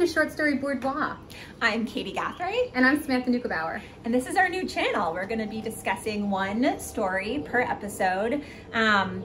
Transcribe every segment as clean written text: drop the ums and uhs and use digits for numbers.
to Short Story Boudoir. I'm Katy Gathright. And I'm Samantha Neugebauer. And this is our new channel. We're going to be discussing one story per episode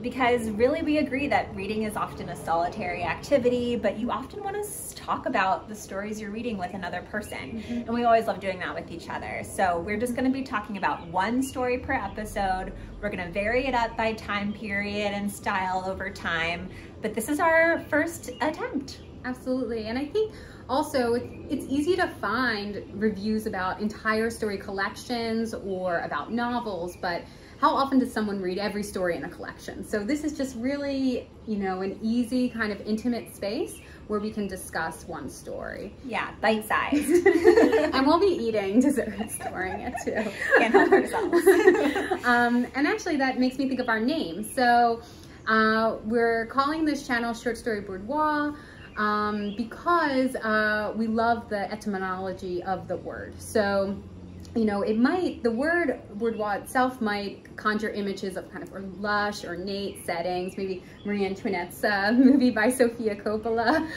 because really we agree that reading is often a solitary activity, but you often want to talk about the stories you're reading with another person. And we always love doing that with each other. So we're just going to be talking about one story per episode. We're going to vary it up by time period and style over time, but this is our first attempt. Absolutely. And I think also it's easy to find reviews about entire story collections or about novels, but how often does someone read every story in a collection? So this is just really, an easy kind of intimate space where we can discuss one story. Yeah, bite-sized. And we'll be eating desserts during it too. Can't help ourselves. And actually that makes me think of our name. So we're calling this channel Short Story Boudoir because we love the etymology of the word. So, the word boudoir itself might conjure images of kind of lush, ornate settings, maybe Marie Antoinette's movie by Sofia Coppola.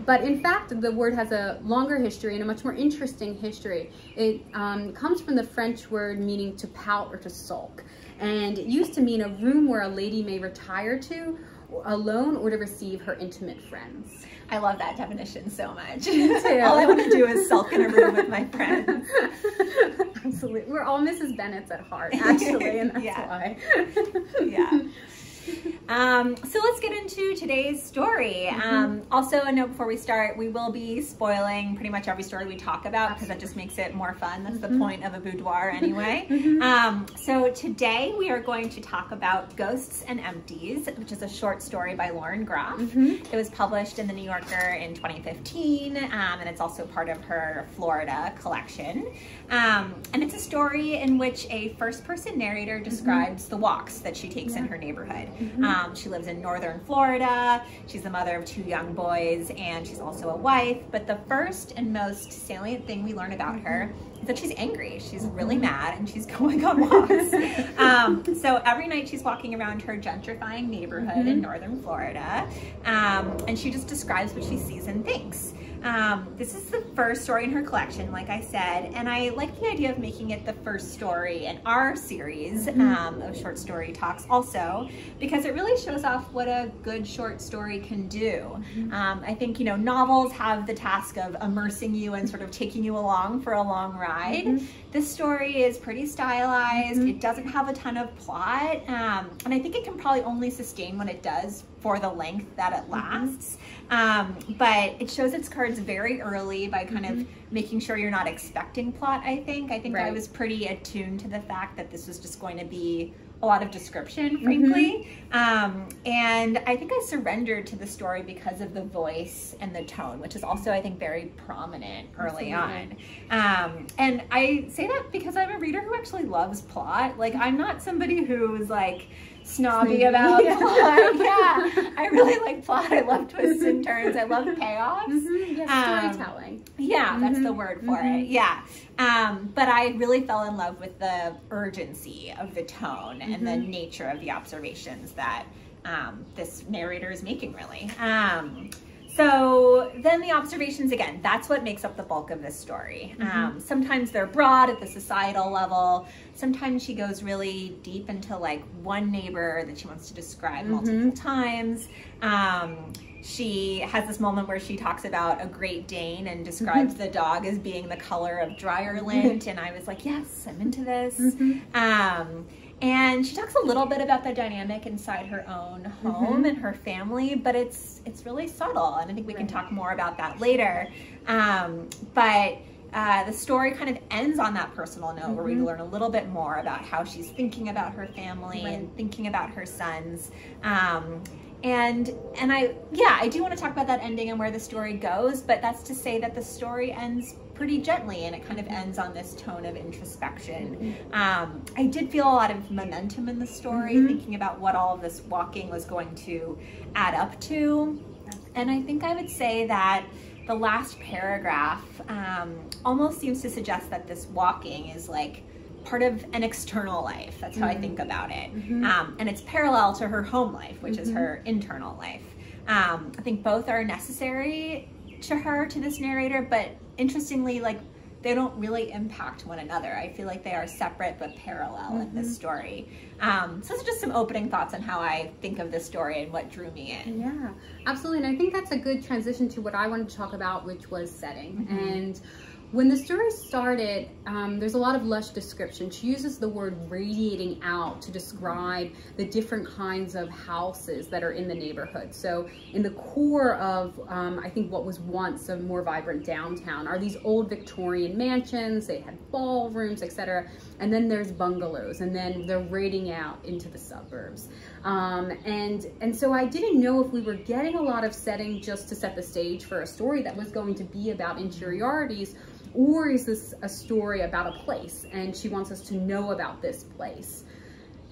But in fact, the word has a longer history and a much more interesting history. It comes from the French word meaning to pout or to sulk. And it used to mean a room where a lady may retire to alone or to receive her intimate friends. I love that definition so much. Me too. All I want to do is sulk in a room with my friends. Absolutely. We're all Mrs. Bennetts at heart, actually, and that's why. Yeah. So let's get into today's story. Also, a note before we start, we will be spoiling pretty much every story we talk about because that just makes it more fun. That's the point of a boudoir anyway. So today we are going to talk about Ghosts and Empties, which is a short story by Lauren Groff. It was published in the New Yorker in 2015, and it's also part of her Florida collection. And it's a story in which a first-person narrator describes the walks that she takes in her neighborhood. She lives in northern Florida. She's the mother of 2 young boys, and she's also a wife. But the first and most salient thing we learn about her is that she's angry. She's really mad, and she's going on walks. So every night she's walking around her gentrifying neighborhood in northern Florida, and she just describes what she sees and thinks. This is the first story in her collection, like I said, and I like the idea of making it the first story in our series of short story talks also, because it really shows off what a good short story can do. I think, novels have the task of immersing you and sort of taking you along for a long ride. This story is pretty stylized. It doesn't have a ton of plot, and I think it can probably only sustain when it does for the length that it lasts. But it shows its cards very early by kind of making sure you're not expecting plot, I think. I was pretty attuned to the fact that this was just going to be a lot of description, frankly. And I think I surrendered to the story because of the voice and the tone, which is also, I think, very prominent early on. And I say that because I'm a reader who actually loves plot. Like, I'm not somebody who's like snobby about plot. I really like plot. I love twists and turns. I love payoffs. Storytelling. That's the word for it. But I really fell in love with the urgency of the tone and the nature of the observations that this narrator is making, really. So then the observations, again, that's what makes up the bulk of this story. Sometimes they're broad at the societal level. Sometimes she goes really deep into like one neighbor that she wants to describe multiple times. She has this moment where she talks about a Great Dane and describes the dog as being the color of dryer lint. And I was like, yes, I'm into this. And she talks a little bit about the dynamic inside her own home and her family, but it's really subtle, and I think we can talk more about that later. But the story kind of ends on that personal note where we learn a little bit more about how she's thinking about her family and thinking about her sons. And I do want to talk about that ending and where the story goes, but that's to say that the story ends pretty gently and it kind of ends on this tone of introspection. I did feel a lot of momentum in the story, thinking about what all of this walking was going to add up to. And I think I would say that the last paragraph almost seems to suggest that this walking is like part of an external life. That's how I think about it. And it's parallel to her home life, which is her internal life. I think both are necessary to this narrator, but interestingly, like, they don't really impact one another. I feel like they are separate but parallel in this story. So those are just some opening thoughts on how I think of this story and what drew me in. Yeah, absolutely. And I think that's a good transition to what I wanted to talk about, which was setting. And when the story started, there's a lot of lush description. She uses the word radiating out to describe the different kinds of houses that are in the neighborhood. So in the core of, I think what was once a more vibrant downtown are these old Victorian mansions. They had ballrooms, etc. And then there's bungalows, and then they're radiating out into the suburbs. And so I didn't know if we were getting a lot of setting just to set the stage for a story that was going to be about interiorities, or is this a story about a place and she wants us to know about this place?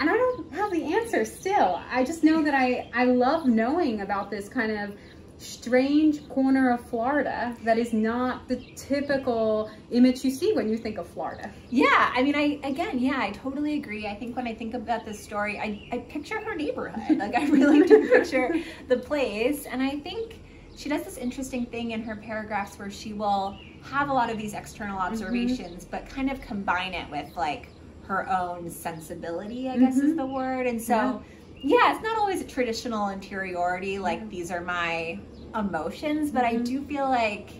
And I don't have the answer still. I just know that I love knowing about this kind of strange corner of Florida that is not the typical image you see when you think of Florida. Yeah, I mean, I totally agree. I think when I think about this story, I picture her neighborhood. Like, I really do picture the place. And I think she does this interesting thing in her paragraphs where she will have a lot of these external observations, but kind of combine it with like her own sensibility, I guess is the word. And so, yeah, it's not always a traditional interiority, like these are my emotions, but I do feel like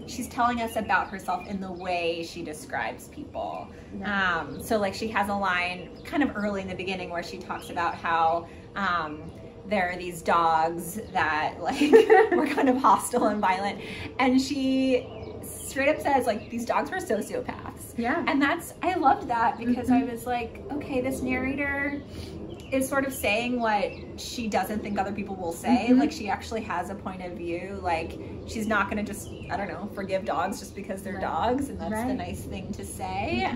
she's telling us about herself in the way she describes people. So like she has a line kind of early in the beginning where she talks about how there are these dogs that like were kind of hostile and violent, and she straight up says like these dogs were sociopaths. Yeah. And I loved that because I was like, okay, this narrator is sort of saying what she doesn't think other people will say. Like, she actually has a point of view. Like, she's not gonna just, I don't know, forgive dogs just because they're dogs, and that's the nice thing to say.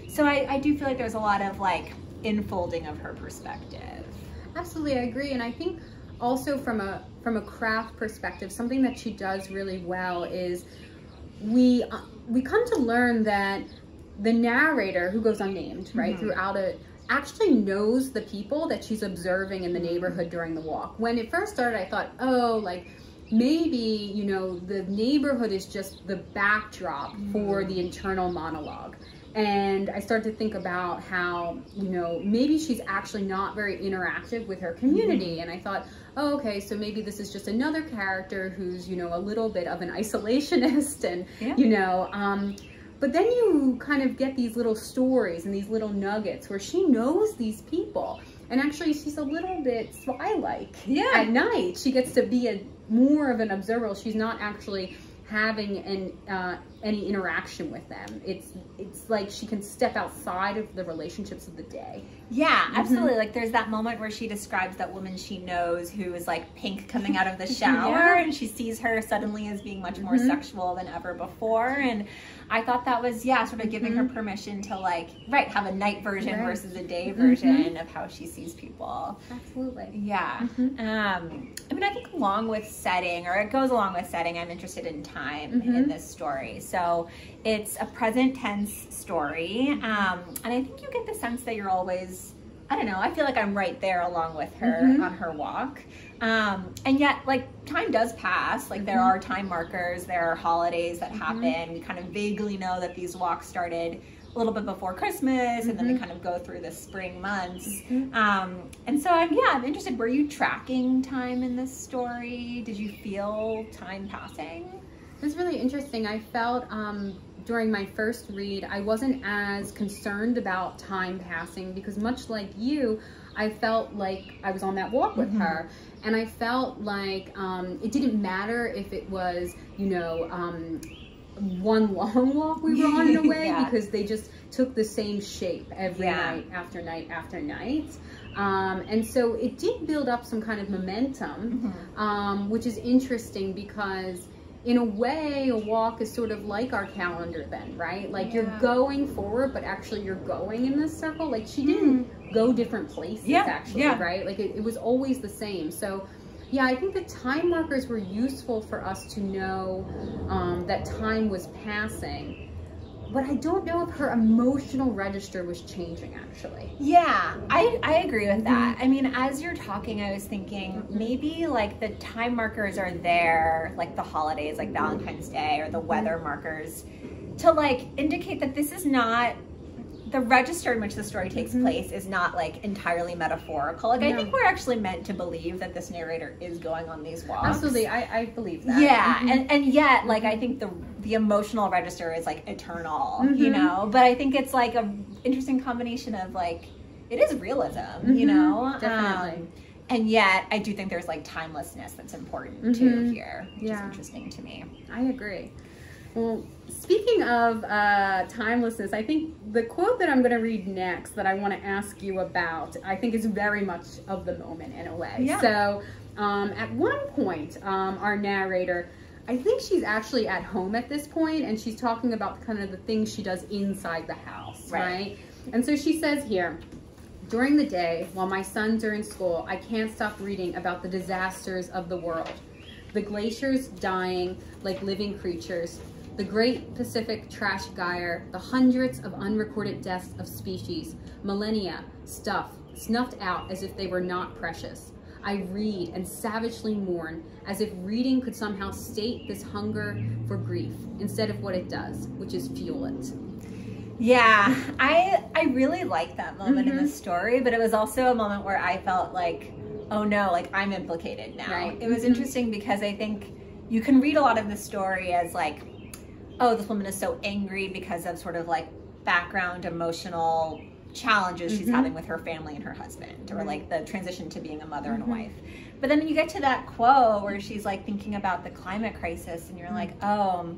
So I do feel like there's a lot of like enfolding of her perspective. Absolutely, I agree. And I think also from a craft perspective, something that she does really well is we come to learn that the narrator, who goes unnamed, right, throughout it, actually knows the people that she's observing in the neighborhood during the walk. When it first started, I thought, oh, like maybe, you know, the neighborhood is just the backdrop for the internal monologue. And I started to think about how, you know, maybe she's actually not very interactive with her community. And I thought, oh, okay, so maybe this is just another character who's, you know, a little bit of an isolationist and, you know, but then you kind of get these little stories and these little nuggets where she knows these people. And actually she's a little bit spy-like at night. She gets to be more of an observer. She's not actually having any interaction with them. It's like she can step outside of the relationships of the day. Yeah, absolutely. Like, there's that moment where she describes that woman she knows who is like pink coming out of the shower, and she sees her suddenly as being much more sexual than ever before. And I thought that was, sort of giving her permission to like, have a night version versus a day version of how she sees people. Absolutely. Yeah. I mean, I think along with setting, or it goes along with setting, I'm interested in time in this story. So it's a present tense story. And I think you get the sense that you're always, I don't know, I feel like I'm right there along with her on her walk. And yet, like, time does pass. Like, there are time markers, there are holidays that happen. We kind of vaguely know that these walks started a little bit before Christmas, and then they kind of go through the spring months. And so I'm interested, were you tracking time in this story? Did you feel time passing? It was really interesting. I felt during my first read, I wasn't as concerned about time passing because, much like you, I felt like I was on that walk with her. And I felt like it didn't matter if it was, you know, one long walk we were on in a way, because they just took the same shape every night after night after night. And so it did build up some kind of momentum, which is interesting because in a way, a walk is sort of like our calendar then, right? Like you're going forward, but actually you're going in this circle. Like she didn't go different places actually, right? Like it was always the same. So yeah, I think the time markers were useful for us to know that time was passing. but I don't know if her emotional register was changing actually. Yeah, I agree with that. I mean, as you're talking, I was thinking maybe like the time markers are there, like the holidays, like Valentine's Day, or the weather markers, to like indicate that this is not, the register in which the story takes place is not like entirely metaphorical. Like I think we're actually meant to believe that this narrator is going on these walks. Absolutely, I believe that. Yeah, and yet like I think the emotional register is like eternal, you know. But I think it's like a interesting combination of like it is realism, you know. Definitely. And yet I do think there's like timelessness that's important too here, which is interesting to me. I agree. Well, speaking of timelessness, I think the quote that I'm going to read next that I want to ask you about, I think is very much of the moment in a way. Yeah. So at one point, our narrator, I think she's actually at home at this point, and she's talking about kind of the things she does inside the house, right? And so she says here, during the day, while my sons are in school, I can't stop reading about the disasters of the world. The glaciers dying like living creatures, the great Pacific trash gyre, the hundreds of unrecorded deaths of species, millennia snuffed out as if they were not precious. I read and savagely mourn as if reading could somehow state this hunger for grief instead of what it does, which is fuel it. Yeah, I really like that moment in the story, but it was also a moment where I felt like, oh no, like I'm implicated now. Right. It was interesting because I think you can read a lot of the story as like, oh, this woman is so angry because of sort of like background emotional challenges she's having with her family and her husband, or like the transition to being a mother and a wife. But then you get to that quote where she's like thinking about the climate crisis, and you're like, oh,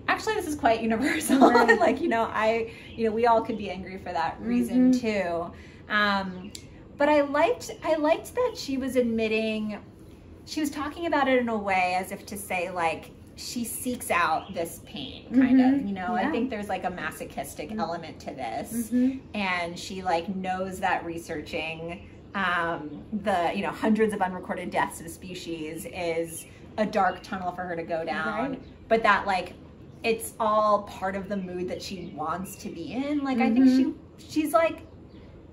actually this is quite universal. Like, we all could be angry for that reason too. But I liked that she was admitting, she was talking about it in a way as if to say like, she seeks out this pain kind of, I think there's like a masochistic element to this. And she like knows that researching the, hundreds of unrecorded deaths of species is a dark tunnel for her to go down, but that like, it's all part of the mood that she wants to be in. Like, I think she's like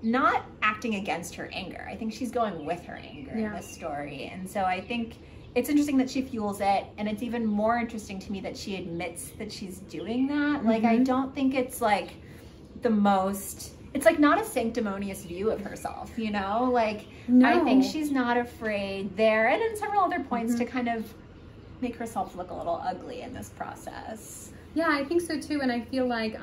not acting against her anger. I think she's going with her anger in this story. And so I think it's interesting that she fuels it, and it's even more interesting to me that she admits that she's doing that. Like, I don't think it's like the most, it's like not a sanctimonious view of herself, Like, I think she's not afraid there, and in several other points to kind of make herself look a little ugly in this process. Yeah, I think so too, and I feel like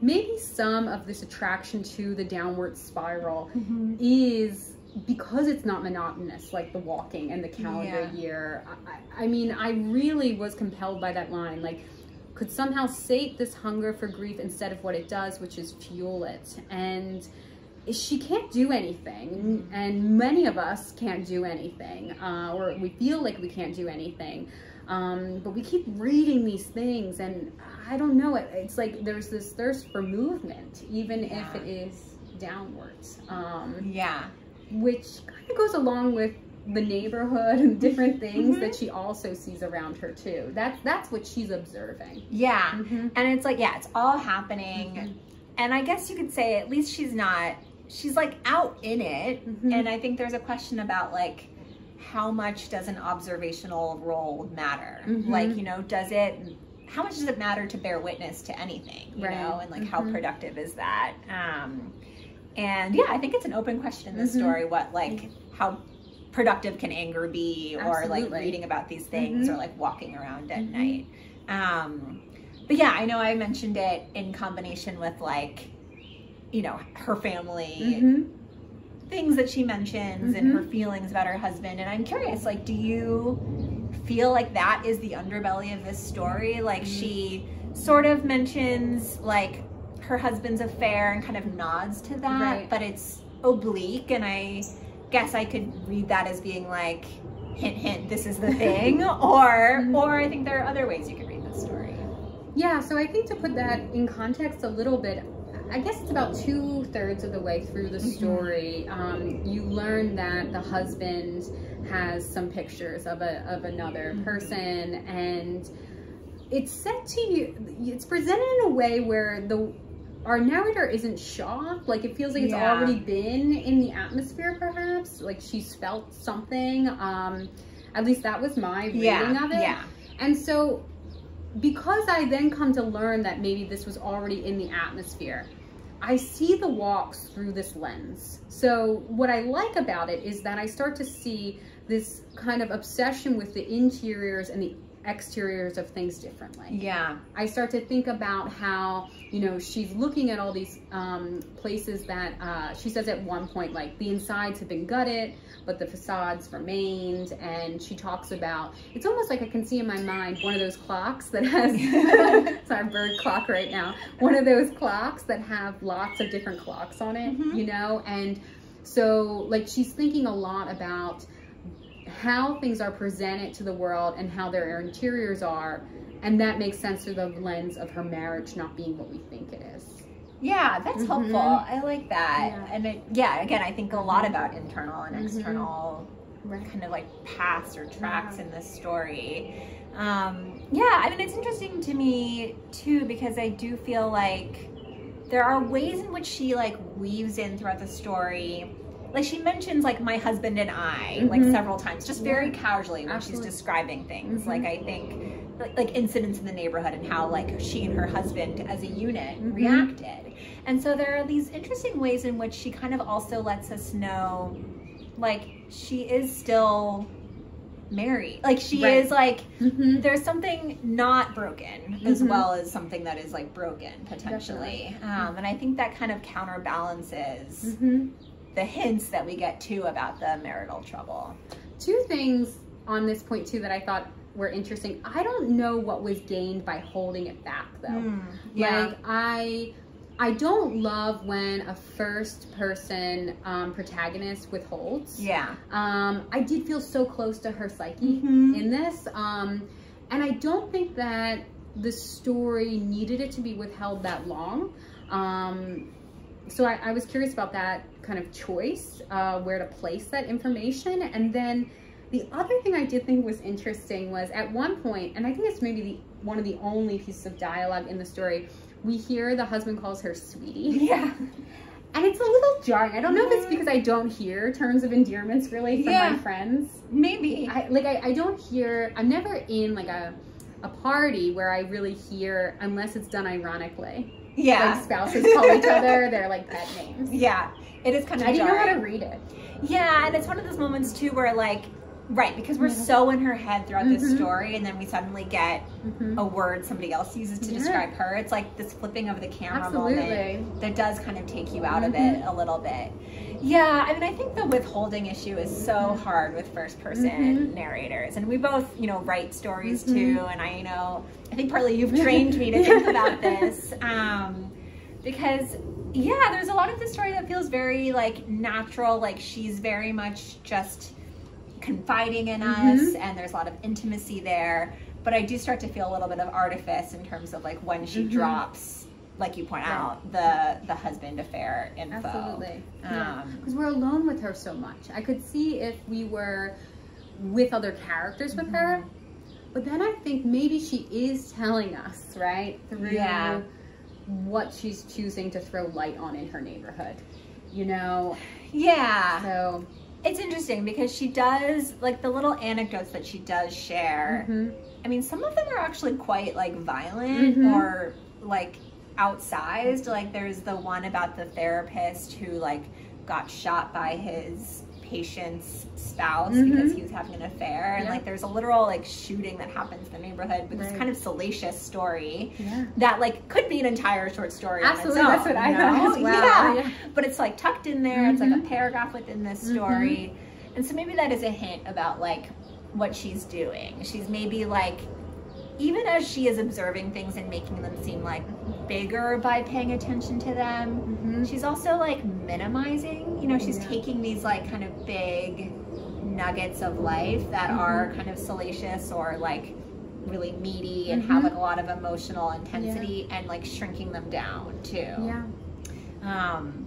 maybe some of this attraction to the downward spiral is because it's not monotonous, like the walking and the calendar year. I mean, I really was compelled by that line, like, could somehow sate this hunger for grief instead of what it does, which is fuel it. And she can't do anything, and many of us can't do anything, or we feel like we can't do anything. But we keep reading these things, and I don't know, it's like there's this thirst for movement, even if it is downwards. Which kind of goes along with the neighborhood and different things that she also sees around her too. That's what she's observing. Yeah, and it's like, it's all happening. And I guess you could say at least she's like out in it. And I think there's a question about like, how much does an observational role matter? Like, how much does it matter to bear witness to anything, you know? And like, how productive is that? And I think it's an open question in this story, what like, how productive can anger be, or like reading about these things, or like walking around at night. But yeah, I know I mentioned it in combination with like, her family, things that she mentions and her feelings about her husband. And I'm curious, like, do you feel like that is the underbelly of this story? Like, she sort of mentions like her husband's affair and kind of nods to that, but it's oblique, and I guess I could read that as being like, hint, hint, this is the thing, or I think there are other ways you could read this story. Yeah, so I think to put that in context a little bit, I guess it's about 2/3 of the way through the story. You learn that the husband has some pictures of another person, and it's set to you, it's presented in a way where our narrator isn't shocked. Like, it feels like it's already been in the atmosphere, perhaps. Like, she's felt something. At least that was my reading of it. Yeah. And so, because I then come to learn that maybe this was already in the atmosphere, I see the walks through this lens. So what I like about it is that I start to see this kind of obsession with the interiors and the exteriors of things differently. Yeah. I start to think about how, you know, she's looking at all these places that she says at one point, like, the insides have been gutted, but the facades remained. And she talks about, it's almost like I can see in my mind one of those clocks that has, it's our bird clock right now, one of those clocks that have lots of different clocks on it, you know? And so, like, she's thinking a lot about how things are presented to the world and how their interiors are, and that makes sense through the lens of her marriage not being what we think it is. Yeah, that's helpful. I like that. Yeah. And again, I think a lot about internal and external kind of like paths or tracks in this story. I mean, it's interesting to me too, because I do feel like there are ways in which she like weaves in throughout the story. Like, she mentions, like, my husband and I, like, several times, just very casually when she's describing things. Like, I think, like, incidents in the neighborhood and how, like, she and her husband as a unit reacted. And so there are these interesting ways in which she kind of also lets us know, like, she is still married. Like, she is, like, there's something not broken as well as something that is, like, broken, potentially. And I think that kind of counterbalances the hints that we get too about the marital trouble. Two things on this point too that I thought were interesting. I don't know what was gained by holding it back though. Like, I don't love when a first person protagonist withholds. I did feel so close to her psyche in this. And I don't think that the story needed it to be withheld that long. So I was curious about that kind of choice, where to place that information. And then the other thing I did think was interesting was at one point, and I think it's maybe one of the only pieces of dialogue in the story, we hear the husband calls her sweetie. And it's a little jarring. I don't know if it's because I don't hear terms of endearments really from my friends. Maybe. I don't hear, I'm never in like a party where I really hear, unless it's done ironically. Like spouses call each other their like pet names. It is kind of I didn't know how to read it. And it's one of those moments too where like, because we're so in her head throughout this story, and then we suddenly get a word somebody else uses to describe her. It's like this flipping of the camera moment that does kind of take you out of it a little bit. I mean, I think the withholding issue is so hard with first person narrators, and we both, you know, write stories too, and I think partly you've trained me to think about this, because there's a lot of the story that feels very like natural, like she's very much just confiding in us, and there's a lot of intimacy there, but I do start to feel a little bit of artifice in terms of like when she drops, like you point out, the husband affair info. Absolutely. Because we're alone with her so much. I could see if we were with other characters with her, but then I think maybe she is telling us, right, through what she's choosing to throw light on in her neighborhood, you know? So it's interesting because she does, like, the little anecdotes that she does share, I mean, some of them are actually quite like violent or like outsized. Like, there's the one about the therapist who like got shot by his patient's spouse because he was having an affair, and like there's a literal like shooting that happens in the neighborhood with this kind of salacious story that like could be an entire short story. Absolutely, on its that's what I thought as well. But it's like tucked in there. It's like a paragraph within this story, and so maybe that is a hint about like what she's doing. She's maybe like, even as she is observing things and making them seem like bigger by paying attention to them, she's also like minimizing, you know, she's taking these like kind of big nuggets of life that are kind of salacious or like really meaty and have like a lot of emotional intensity and like shrinking them down too.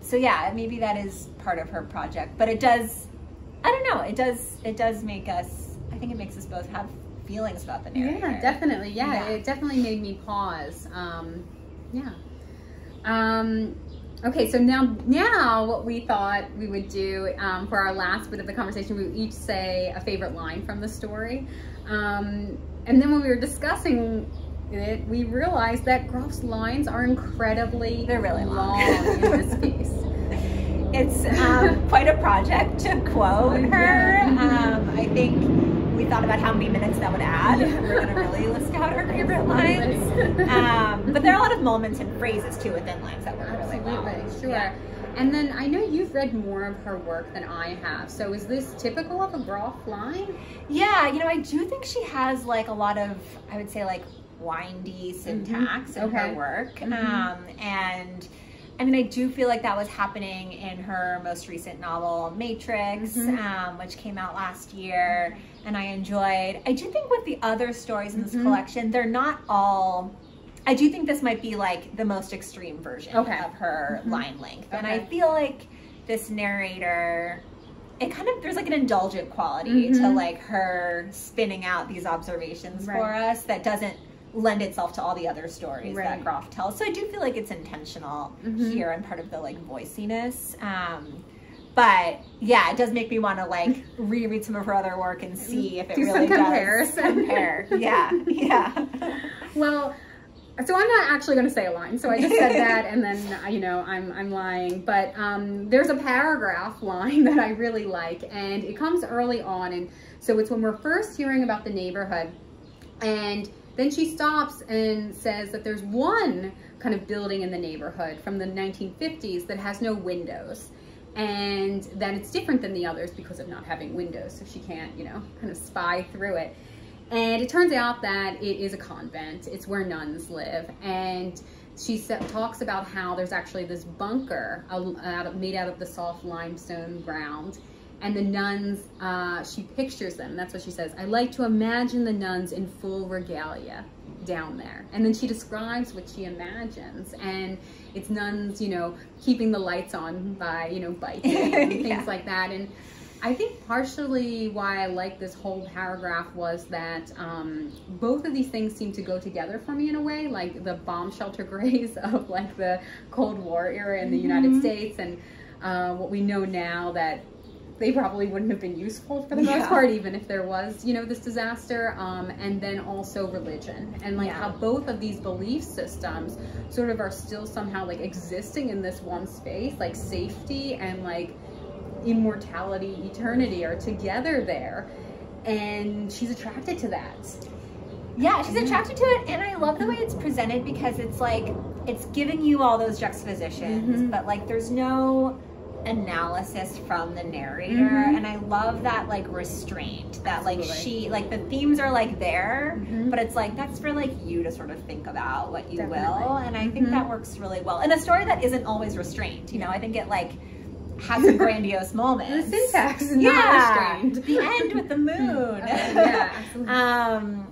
So maybe that is part of her project, but it does, I don't know, it does make us, I think it makes us both have feelings about the narrator. Yeah, definitely. Yeah, it definitely made me pause. Okay, so now what we thought we would do for our last bit of the conversation, we would each say a favorite line from the story. And then when we were discussing it, we realized that Groff's lines are incredibly really long in this piece. It's quite a project to quote her. I think we thought about how many minutes that would add. We're going to really list out our favorite lines. But there are a lot of moments and phrases too within lines that work really well. Sure. Yeah. And then I know you've read more of her work than I have. So is this typical of a Groff line? Yeah, you know, I do think she has like a lot of, I would say, like windy syntax in her work. And I mean, I do feel like that was happening in her most recent novel, Matrix, which came out last year, and I enjoyed. I do think with the other stories in this collection, they're not all, I do think this might be like the most extreme version of her line length. And I feel like this narrator, it kind of, there's like an indulgent quality to like her spinning out these observations for us that doesn't lend itself to all the other stories that Groff tells. So I do feel like it's intentional here and part of the like voiciness. But yeah, it does make me want to like reread some of her other work and see if it really does compare. Yeah. Well, so I'm not actually going to say a line. So I just said that, and then you know I'm lying. But there's a paragraph line that I really like, and it comes early on, and so it's when we're first hearing about the neighborhood, and then she stops and says that there's one kind of building in the neighborhood from the 1950s that has no windows, and that it's different than the others because of not having windows, so she can't, you know, kind of spy through it. And it turns out that it is a convent. It's where nuns live. And she talks about how there's actually this bunker made out of the soft limestone ground. And the nuns, she pictures them. That's what she says. I like to imagine the nuns in full regalia down there. And then she describes what she imagines. And it's nuns, you know, keeping the lights on by, you know, biking and things like that. And I think partially why I like this whole paragraph was that both of these things seem to go together for me in a way, like the bomb shelter grays of like the Cold War era in the United States, and what we know now that they probably wouldn't have been useful for the most part, even if there was, you know, this disaster, and then also religion, and like how both of these belief systems sort of are still somehow like existing in this one space, like safety and like immortality, eternity are together there, and she's attracted to that. Yeah, she's attracted to it, and I love the way it's presented because it's like, it's giving you all those juxtapositions, but like there's no analysis from the narrator, and I love that like restraint, that like she, like the themes are like there, but it's like, that's for like you to sort of think about what you will, and I think that works really well in a story that isn't always restrained, you know. I think it like has some grandiose moments. The syntax is not restrained. The end with the moon. Yeah, absolutely.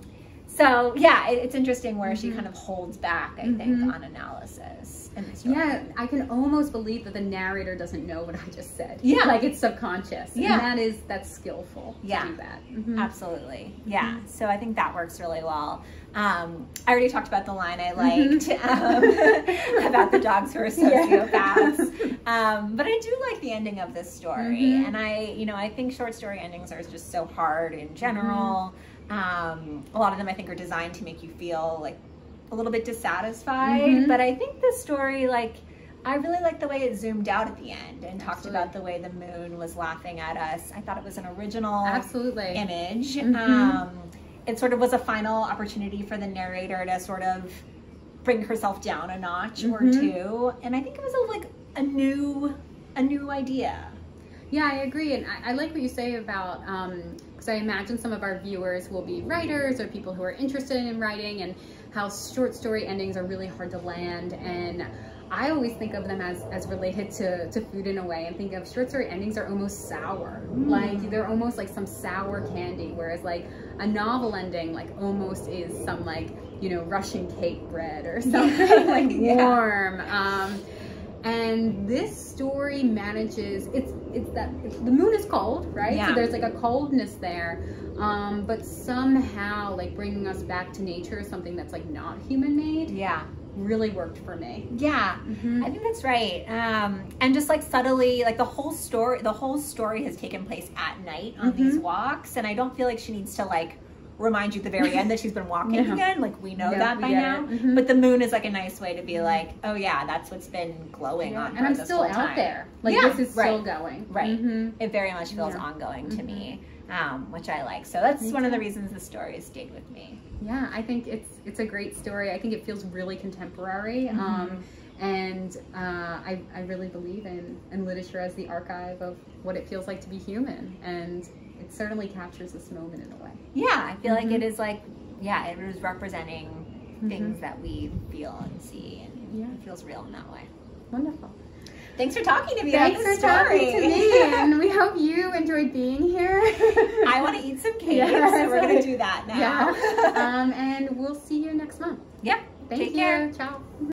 So yeah, it's interesting where she kind of holds back, I think, on analysis in the story. Yeah, I can almost believe that the narrator doesn't know what I just said. Yeah. Like it's subconscious. And that's skillful to do that. Absolutely. Yeah. So I think that works really well. I already talked about the line I liked about the dogs who are sociopaths. But I do like the ending of this story. And I think short story endings are just so hard in general. A lot of them I think are designed to make you feel like a little bit dissatisfied, but I think this story, like, I really like the way it zoomed out at the end and talked about the way the moon was laughing at us. I thought it was an original image. It sort of was a final opportunity for the narrator to sort of bring herself down a notch or two, and I think it was like a new idea. Yeah, I agree, and I like what you say about, because I imagine some of our viewers will be writers or people who are interested in writing, and how short story endings are really hard to land, and I always think of them as related to food in a way, and think of short story endings are almost sour. Like they're almost like some sour candy, whereas like a novel ending like almost is some like, you know, Russian cake bread or something like warm. And this story manages, the moon is cold, right? Yeah. So there's like a coldness there, but somehow like bringing us back to nature, something that's like not human made. Yeah. Really worked for me. Yeah, I think that's right. And just like subtly, like the whole story has taken place at night on these walks, and I don't feel like she needs to like remind you at the very end that she's been walking again. Like we know that by now. But the moon is like a nice way to be like, oh yeah, that's what's been glowing on her. And I'm this still whole time. out there. Like this is still going. Right. It very much feels ongoing to me, which I like. So that's one of the reasons the story has stayed with me. Yeah, I think it's a great story. I think it feels really contemporary. And I really believe in literature as the archive of what it feels like to be human. And it certainly captures this moment in a way. Yeah, I feel like it is like, it is representing things that we feel and see, and it feels real in that way. Wonderful. Thanks for talking to me Thanks about the for story. talking to me, and we hope you enjoyed being here. I want to eat some cake, so we're going to do that now. Yeah. And we'll see you next month. Yep. Take care. Ciao.